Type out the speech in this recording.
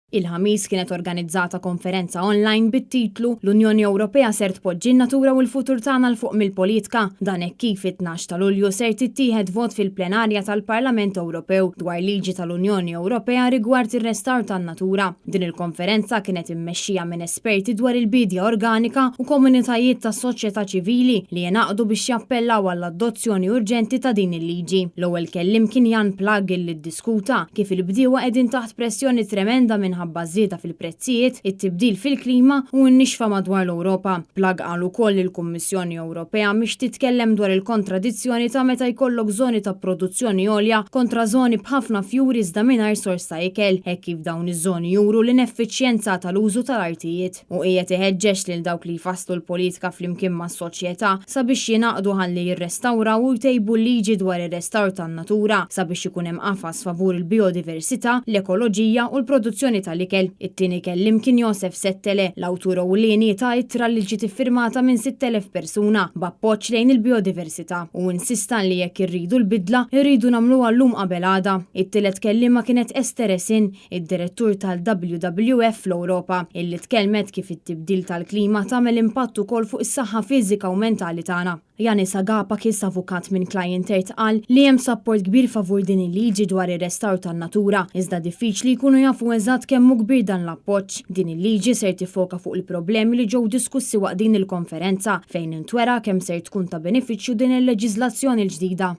Il-ħamis kienet organizzata konferenza online bit-titlu L-Unjoni Ewropea ser tpoġġi n-natura u l-futur tagħna l fuq mill-politika. Dan hekk kif it-12 ta' Lulju ser tittieħed vot fil-plenarja tal-Parlament Ewropew dwar liġi tal-Unjoni Ewropea rigward ir-restawr tan-natura. Din il-konferenza kienet immexxija minn esperti dwar il-bidja organika u komunitajiet tas-soċjetà ċivili li jingħaqdu biex jappellaw għall-adozzjoni urġenti ta' din il-liġi. L-ewwel kelliem kien Jan Plagg li ddiskuta kif il-bdiewa qegħdin taħt pressjoni tremenda minħabba żieda fil-prezzijiet, it-tibdil fil-klima u n-nixfa madwar l-Ewropa. Plagg qal ukoll li l-Kummissjoni Ewropea mhix titkellem dwar il-kontradizzjoni ta' meta jkollok żoni ta' produzzjoni għolja kontra żoni b'ħafna fjuri iżda mingħajr sors ta' ikel, hekk kif dawn iż-żoni juru l-ineffiċjenza tal-użu tal-artijiet. U qiegħed iħeġġeġ lil dawk li jfasslu l-politika flimkien mas-soċjetà sabiex jingħaqdu ħalli jirrestawraw u jtejbu l-liġi dwar ir-restawr tan-natura sabiex ikun hemm qafas favur il-biodiversità, l-ekoloġija u l-produzzjoni tal-ikel. It-tieni kellim kien Josef Settele, l-awtur ewlieni ta' ittra li ġiet iffirmata minn 6,000 persuna b'appoġġ lejn il-biodiversità u insista li jekk irridu l-bidla irridu nagħmluha llum qabel għada. It-tielet kelliema kienet Ester Esin, id-direttur tal-WWF fl-Ewropa, illi tkellmet kif it-tibdil tal-klima tagħmel impatt ukoll fuq is-saħħa fiżika u mentali tagħna. Janis Agapa kis avukat minn Client qal li hemm sapport kbir favur din il-liġi dwar ir-restawr tan-natura, iżda diffiċli jkunu jafu eżatt kemm hu kbir dan l-appoġġ. Din il-liġi ser tifoka fuq il-problemi li ġew diskussi waqt din il-konferenza fejn intwera kemm ser tkun ta' benefiċċju din il-leġiżlazzjoni l-ġdida.